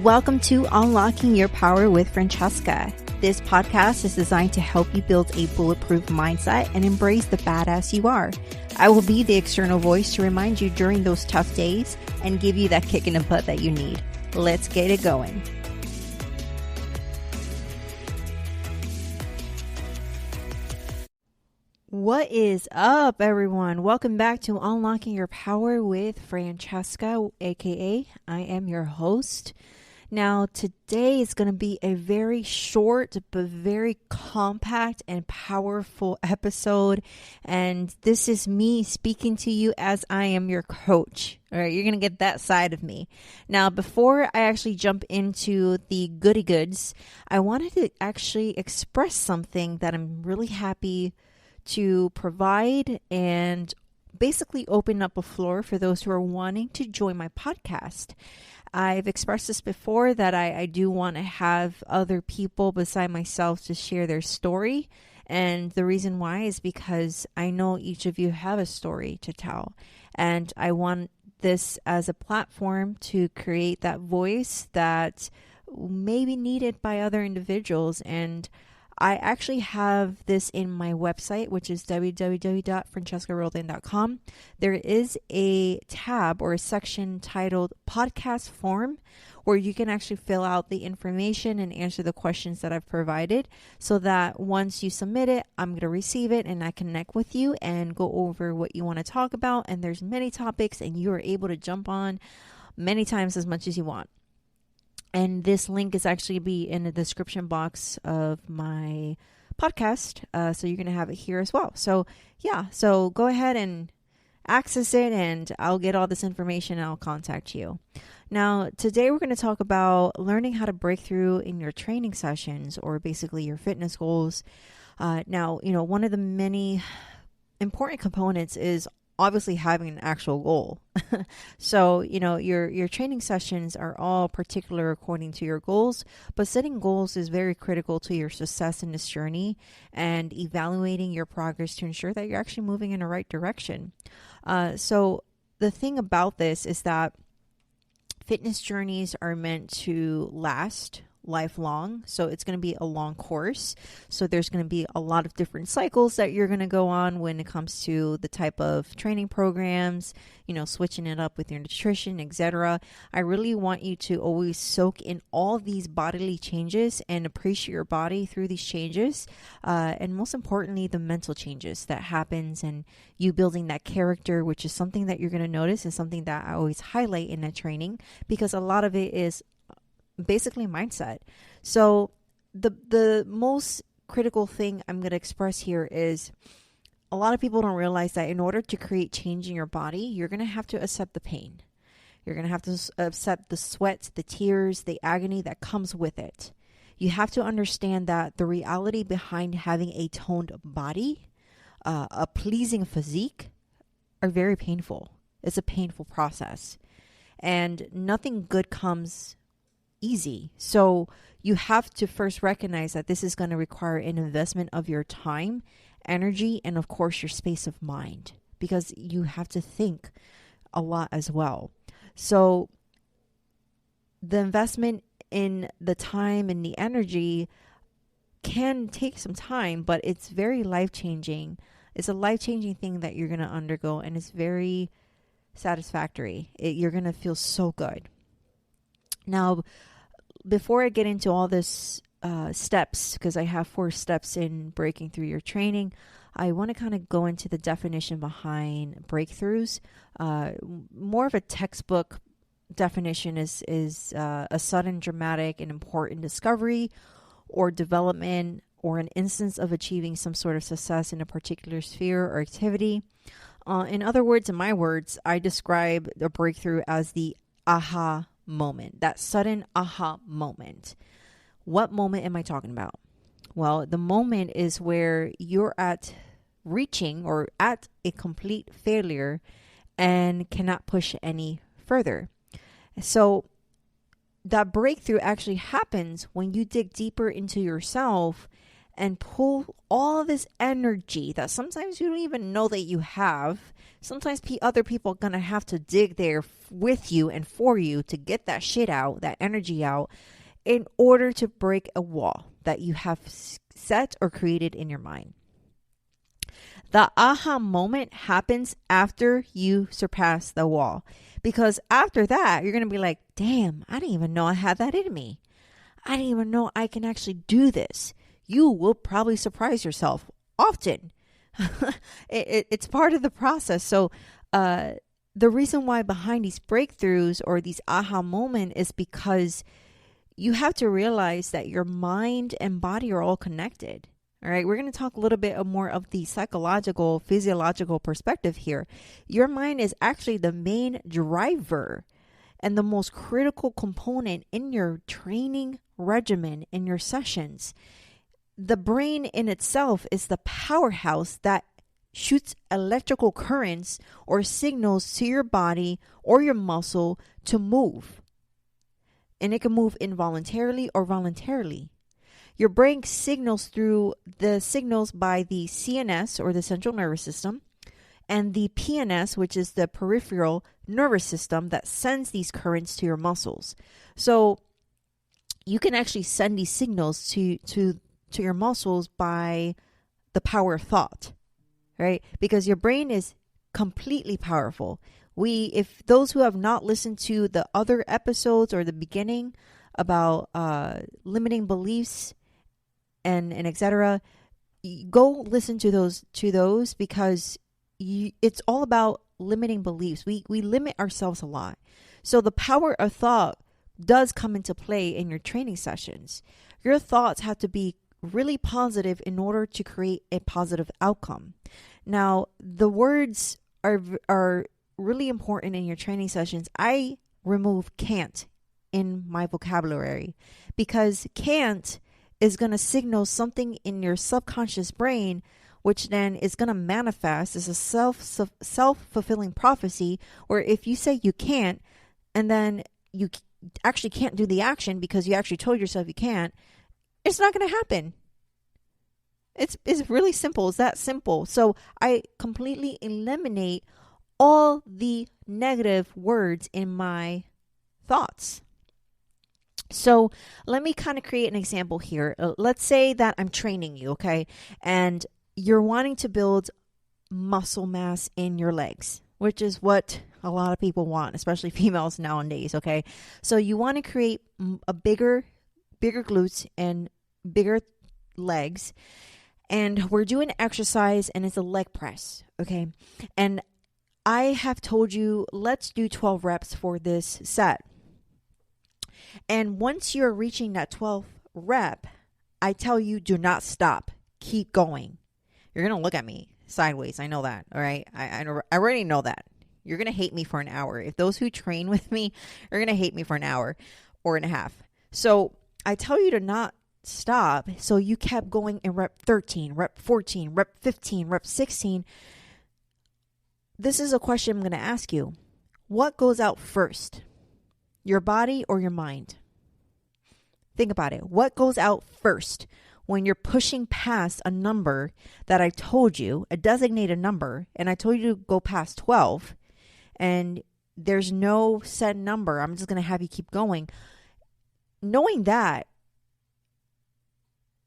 Welcome to Unlocking Your Power with Francesca. This podcast is designed to help you build a bulletproof mindset and embrace the badass you are. I will be the external voice to remind you during those tough days and give you that kick in the butt that you need. Let's get it going. What is up, everyone? Welcome back to Unlocking Your Power with Francesca, aka I am your host. Now, today is going to be a very short but very compact and powerful episode. And this is me speaking to you as I am your coach. All right, you're going to get that side of me. Now, before I actually jump into the goody goods, I wanted to actually express something that I'm really happy to provide and basically open up a floor for those who are wanting to join my podcast. I've expressed this before that I do want to have other people beside myself to share their story. And the reason why is because I know each of you have a story to tell. And I want this as a platform to create that voice that may be needed by other individuals. And I actually have this in my website, which is www.francescaroldan.com. There is a tab or a section titled Podcast Form where you can actually fill out the information and answer the questions that I've provided so that once you submit it, I'm going to receive it and I connect with you and go over what you want to talk about. And there's many topics and you are able to jump on many times as much as you want. And this link is actually be in the description box of my podcast. So you're going to have it here as well. So yeah, so go ahead and access it and I'll get all this information and I'll contact you. Now, today we're going to talk about learning how to break through in your training sessions or basically your fitness goals. Now, one of the many important components is obviously having an actual goal. So, your training sessions are all particular according to your goals, but setting goals is very critical to your success in this journey and evaluating your progress to ensure that you're actually moving in the right direction. So the thing about this is that fitness journeys are meant to last lifelong. So it's going to be a long course. So there's going to be a lot of different cycles that you're going to go on when it comes to the type of training programs, switching it up with your nutrition, etc. I really want you to always soak in all these bodily changes and appreciate your body through these changes. And most importantly, the mental changes that happens and you building that character, which is something that you're going to notice and something that I always highlight in a training because a lot of it is basically mindset. So the most critical thing I'm going to express here is a lot of people don't realize that in order to create change in your body, you're going to have to accept the pain. You're going to have to accept the sweat, the tears, the agony that comes with it. You have to understand that the reality behind having a toned body, a pleasing physique, are very painful. It's a painful process. And nothing good comes easy. So you have to first recognize that this is going to require an investment of your time, energy, and of course your space of mind because you have to think a lot as well. So the investment in the time and the energy can take some time, but it's very life-changing. It's a life-changing thing that you're going to undergo and it's very satisfactory. You're going to feel so good. Now, before I get into all this steps, because I have 4 steps in breaking through your training, I want to kind of go into the definition behind breakthroughs. More of a textbook definition is a sudden, dramatic, and important discovery or development or an instance of achieving some sort of success in a particular sphere or activity. In other words, in my words, I describe the breakthrough as the aha moment, that sudden aha moment. What moment am I talking about? Well, the moment is where you're at reaching or at a complete failure and cannot push any further. So that breakthrough actually happens when you dig deeper into yourself and pull all this energy that sometimes you don't even know that you have. Sometimes other people are going to have to dig there with you and for you to get that shit out, that energy out, in order to break a wall that you have set or created in your mind. The aha moment happens after you surpass the wall. Because after that, you're going to be like, damn, I didn't even know I had that in me. I didn't even know I can actually do this. You will probably surprise yourself often. It's part of the process. So the reason why behind these breakthroughs or these aha moment is because you have to realize that your mind and body are all connected. All right, we're going to talk a little bit more of the psychological, physiological perspective here. Your mind is actually the main driver and the most critical component in your training regimen, in your sessions. The brain in itself is the powerhouse that shoots electrical currents or signals to your body or your muscle to move. And it can move involuntarily or voluntarily. Your brain signals through the signals by the CNS or the central nervous system and the PNS, which is the peripheral nervous system that sends these currents to your muscles. So you can actually send these signals to your muscles by the power of thought, right? Because your brain is completely powerful. If those who have not listened to the other episodes or the beginning about limiting beliefs and etc., go listen to those because it's all about limiting beliefs. We limit ourselves a lot. So the power of thought does come into play in your training sessions. Your thoughts have to be really positive in order to create a positive outcome. Now, the words are really important in your training sessions. I remove can't in my vocabulary because can't is going to signal something in your subconscious brain, which then is going to manifest as a self-fulfilling prophecy, where if you say you can't and then you actually can't do the action because you actually told yourself you can't, it's not going to happen. It's really simple. It's that simple. So I completely eliminate all the negative words in my thoughts. So let me kind of create an example here. Let's say that I'm training you, okay? And you're wanting to build muscle mass in your legs, which is what a lot of people want, especially females nowadays, okay? So you want to create a bigger glutes and bigger legs. And we're doing exercise and it's a leg press, okay? And I have told you, let's do 12 reps for this set. And once you're reaching that 12th rep, I tell you, do not stop. Keep going. You're going to look at me sideways. I know that. All right. I already know that. You're going to hate me for an hour. If those who train with me are going to hate me for an hour or and a half. So I tell you to not stop. So you kept going in rep 13, rep 14, rep 15, rep 16. This is a question I'm going to ask you. What goes out first? Your body or your mind? Think about it. What goes out first when you're pushing past a number that I told you, a designated number, and I told you to go past 12, and there's no set number. I'm just going to have you keep going. Knowing that,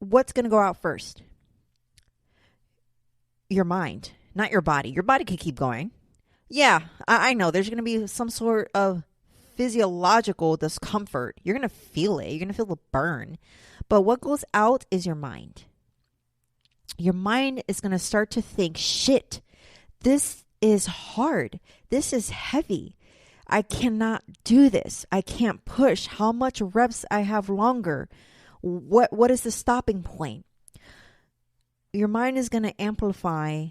what's going to go out first? Your mind, not your body. Your body could keep going. Yeah, I know there's going to be some sort of physiological discomfort. You're going to feel it. You're going to feel the burn. But what goes out is your mind. Your mind is going to start to think, shit, this is hard. This is heavy. I cannot do this. I can't push. How much reps I have longer? What is the stopping point? Your mind is going to amplify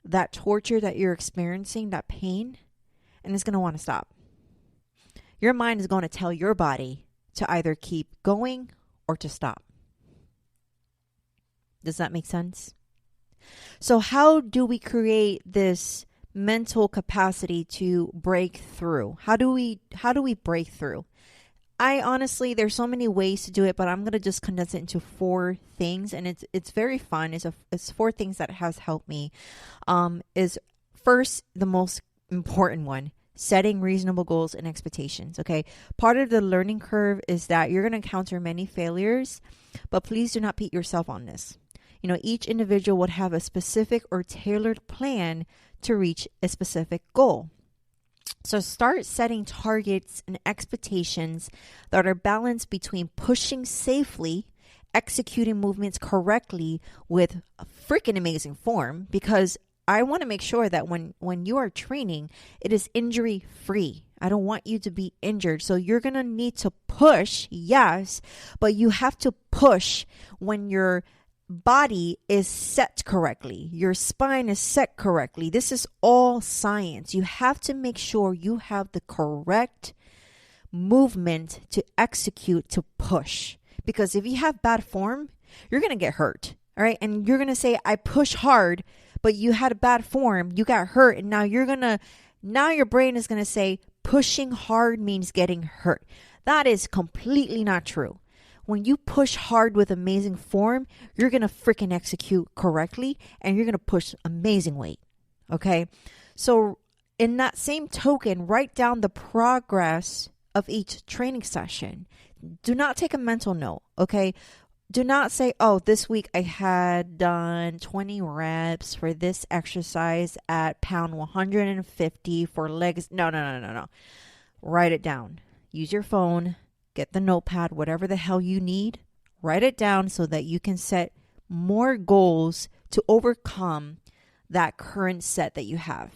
that torture that you're experiencing, that pain, and it's going to want to stop. Your mind is going to tell your body to either keep going or to stop. Does that make sense? So how do we create this mental capacity to break through? How do we break through? I honestly, there's so many ways to do it, but I'm going to just condense it into 4 things. And it's very fun. It's 4 things that has helped me. Is first, the most important one, setting reasonable goals and expectations. Okay. Part of the learning curve is that you're going to encounter many failures, but please do not beat yourself on this. Each individual would have a specific or tailored plan to reach a specific goal. So start setting targets and expectations that are balanced between pushing safely, executing movements correctly with a freaking amazing form, because I want to make sure that when you are training, it is injury free. I don't want you to be injured. So you're going to need to push, yes, but you have to push when your body is set correctly. Your spine is set correctly. This is all science. You have to make sure you have the correct movement to execute, to push. Because if you have bad form, you're going to get hurt. All right. And you're going to say, I push hard, but you had a bad form. You got hurt. And now your brain is going to say pushing hard means getting hurt. That is completely not true. When you push hard with amazing form, you're going to freaking execute correctly and you're going to push amazing weight. Okay. So in that same token, write down the progress of each training session. Do not take a mental note. Okay. Do not say, oh, this week I had done 20 reps for this exercise at pound 150 for legs. No. Write it down. Use your phone. Get the notepad, whatever the hell you need. Write it down so that you can set more goals to overcome that current set that you have.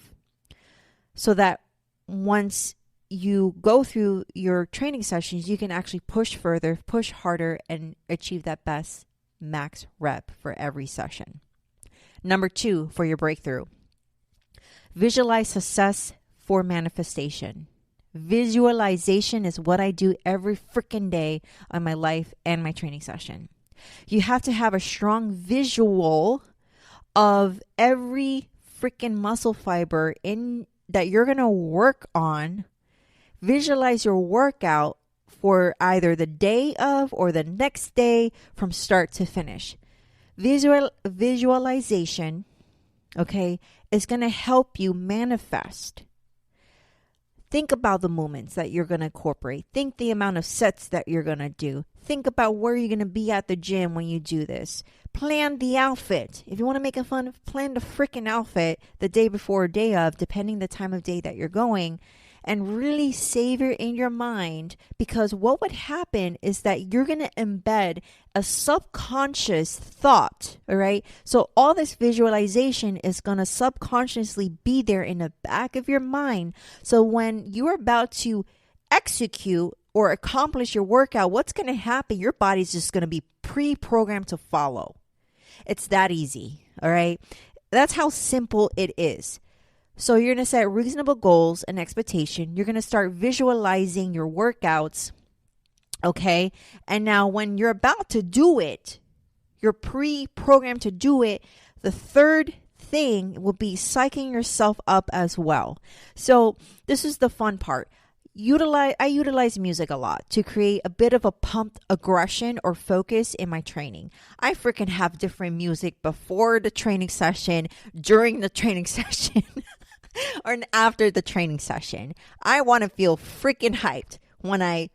So that once you go through your training sessions, you can actually push further, push harder, and achieve that best max rep for every session. Number 2, for your breakthrough, visualize success for manifestation. Visualization is what I do every freaking day on my life and my training session. You have to have a strong visual of every freaking muscle fiber in that you're going to work on. Visualize your workout for either the day of or the next day from start to finish. Visualization, okay, is going to help you manifest. Think about the movements that you're going to incorporate. Think the amount of sets that you're going to do. Think about where you're going to be at the gym when you do this. Plan the outfit. If you want to make it fun, plan the freaking outfit the day before or day of, depending the time of day that you're going. And really savor in your mind, because what would happen is that you're going to embed a subconscious thought, all right? So all this visualization is going to subconsciously be there in the back of your mind. So when you're about to execute or accomplish your workout, what's going to happen? Your body's just going to be pre-programmed to follow. It's that easy, all right? That's how simple it is. So you're going to set reasonable goals and expectation. You're going to start visualizing your workouts, okay? And now when you're about to do it, you're pre-programmed to do it, the third thing will be psyching yourself up as well. So this is the fun part. I utilize music a lot to create a bit of a pumped aggression or focus in my training. I freaking have different music before the training session, during the training session, or after the training session. I want to feel freaking hyped when I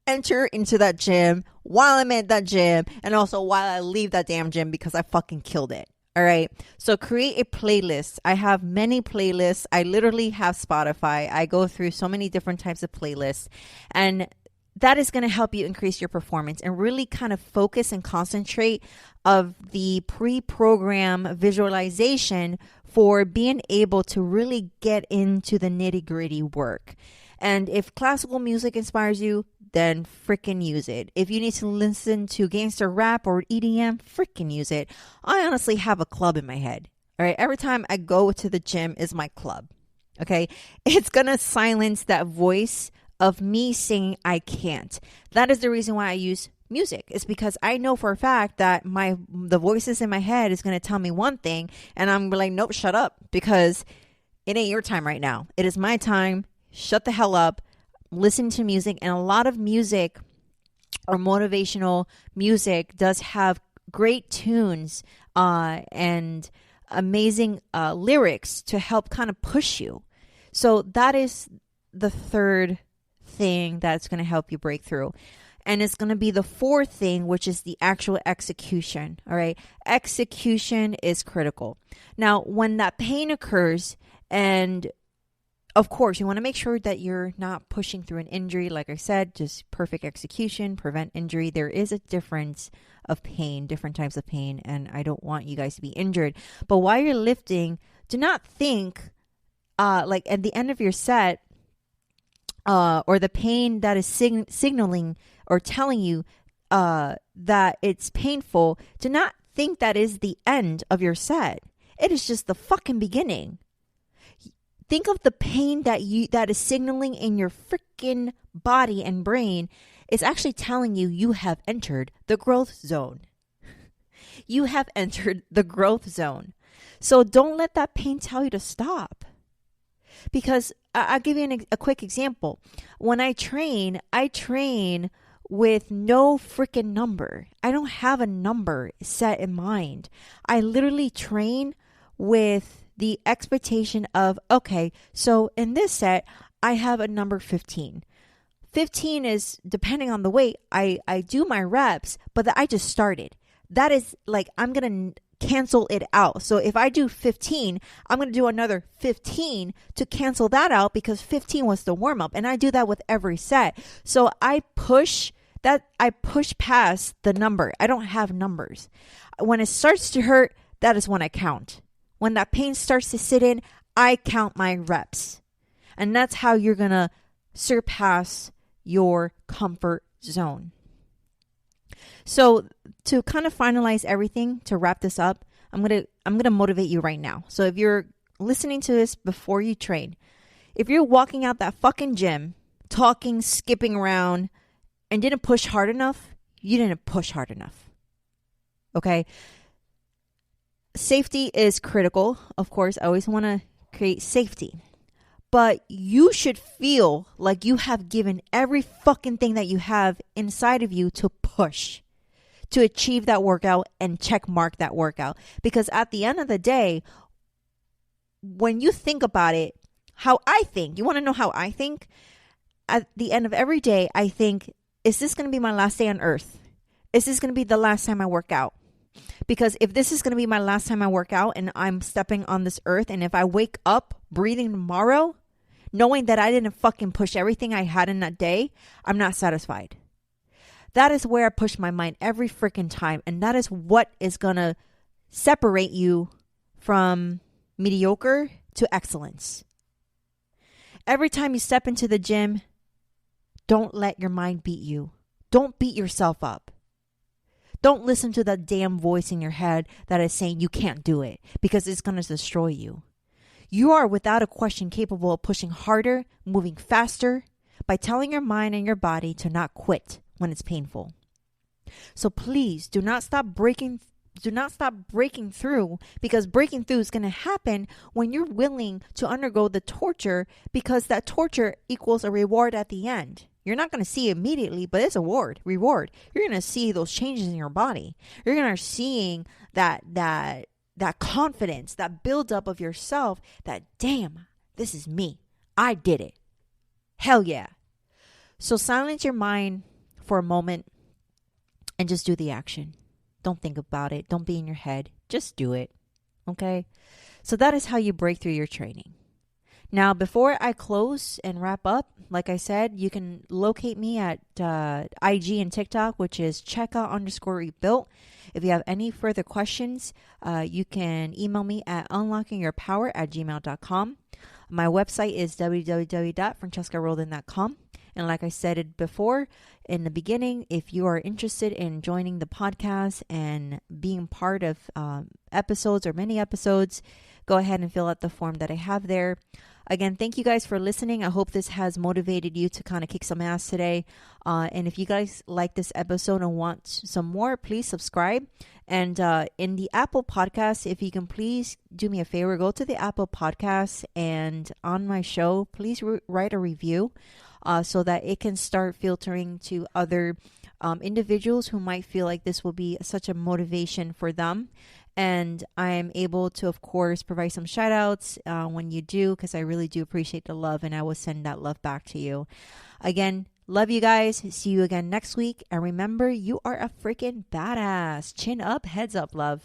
enter into that gym, while I'm at that gym, and also while I leave that damn gym because I fucking killed it. All right. So create a playlist. I have many playlists. I literally have Spotify. I go through so many different types of playlists, and that is going to help you increase your performance and really kind of focus and concentrate of the pre-program visualization for being able to really get into the nitty-gritty work. And if classical music inspires you, then freaking use it. If you need to listen to gangster rap or EDM, freaking use it. I honestly have a club in my head. All right. Every time I go to the gym is my club. Okay. It's going to silence that voice of me saying I can't. That is the reason why I use music. It's because I know for a fact that the voices in my head is going to tell me one thing, and I'm like, nope, shut up, because it ain't your time right now. It is my time. Shut the hell up. listen to music, and a lot of music or motivational music does have great tunes and amazing lyrics to help kind of push you. So that is the third thing that's going to help you break through. And it's going to be the fourth thing, which is the actual execution. All right. Execution is critical. Now, when that pain occurs, and of course, you want to make sure that you're not pushing through an injury. Like I said, just perfect execution, prevent injury. There is a difference of pain, different types of pain, and I don't want you guys to be injured. But while you're lifting, do not think like at the end of your set or the pain that is signaling or telling you that it's painful, do not think that is the end of your set. It is just the fucking beginning. Think of the pain that is signaling in your freaking body and brain. It's actually telling you you have entered the growth zone. You have entered the growth zone. So don't let that pain tell you to stop. Because I'll give you a quick example. When I train with no freaking number. I don't have a number set in mind. I literally train with the expectation of, okay, so in this set, I have a number 15. 15 is, depending on the weight, I do my reps, but I just started. That is like, I'm going to cancel it out. So if I do 15, I'm going to do another 15 to cancel that out because 15 was the warm up. And I do that with every set. So I push past the number. I don't have numbers. When it starts to hurt, that is when I count. When that pain starts to sit in, I count my reps. And that's how you're going to surpass your comfort zone. So to kind of finalize everything, to wrap this up, I'm going to motivate you right now. So if you're listening to this before you train, if you're walking out that fucking gym, talking, skipping around, and didn't push hard enough, you didn't push hard enough. Okay? Safety is critical. Of course, I always want to create safety. But you should feel like you have given every fucking thing that you have inside of you to push, to achieve that workout and check mark that workout. Because at the end of the day, when you think about it, how I think, you want to know how I think? At the end of every day, I think, is this going to be my last day on earth? Is this going to be the last time I work out? Because if this is going to be my last time I work out and I'm stepping on this earth, and if I wake up breathing tomorrow, knowing that I didn't fucking push everything I had in that day, I'm not satisfied. That is where I push my mind every freaking time. And that is what is going to separate you from mediocre to excellence. Every time you step into the gym, don't let your mind beat you. Don't beat yourself up. Don't listen to that damn voice in your head that is saying you can't do it, because it's going to destroy you. You are without a question capable of pushing harder, moving faster, by telling your mind and your body to not quit when it's painful. So please do not stop breaking through, because breaking through is going to happen when you're willing to undergo the torture, because that torture equals a reward at the end. You're not going to see it immediately, but it's a reward. You're going to see those changes in your body. You're going to seeing that confidence, that buildup of yourself, that damn, this is me. I did it. Hell yeah. So silence your mind for a moment and just do the action. Don't think about it. Don't be in your head. Just do it. Okay? So that is how you break through your training. Now, before I close and wrap up, like I said, you can locate me at IG and TikTok, which is Cheka_rebuilt. If you have any further questions, you can email me at unlockingyourpower@gmail.com. My website is www.francescaroldan.com. And like I said it before in the beginning, if you are interested in joining the podcast and being part of episodes or mini episodes, go ahead and fill out the form that I have there. Again, thank you guys for listening. I hope this has motivated you to kind of kick some ass today. And if you guys like this episode and want some more, please subscribe. And in the Apple Podcast, if you can please do me a favor, go to the Apple Podcast, and on my show, please write a review. so that it can start filtering to other individuals who might feel like this will be such a motivation for them. And I am able to, of course, provide some shout outs when you do, because I really do appreciate the love, and I will send that love back to you. Again, love you guys. See you again next week. And remember, you are a freaking badass. Chin up, heads up, love.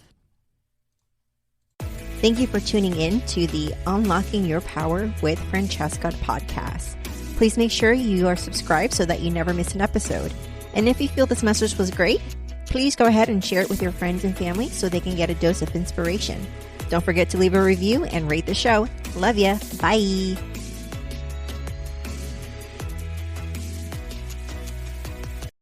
Thank you for tuning in to the Unlocking Your Power with Francesca podcast. Please make sure you are subscribed so that you never miss an episode. And if you feel this message was great, please go ahead and share it with your friends and family so they can get a dose of inspiration. Don't forget to leave a review and rate the show. Love ya. Bye.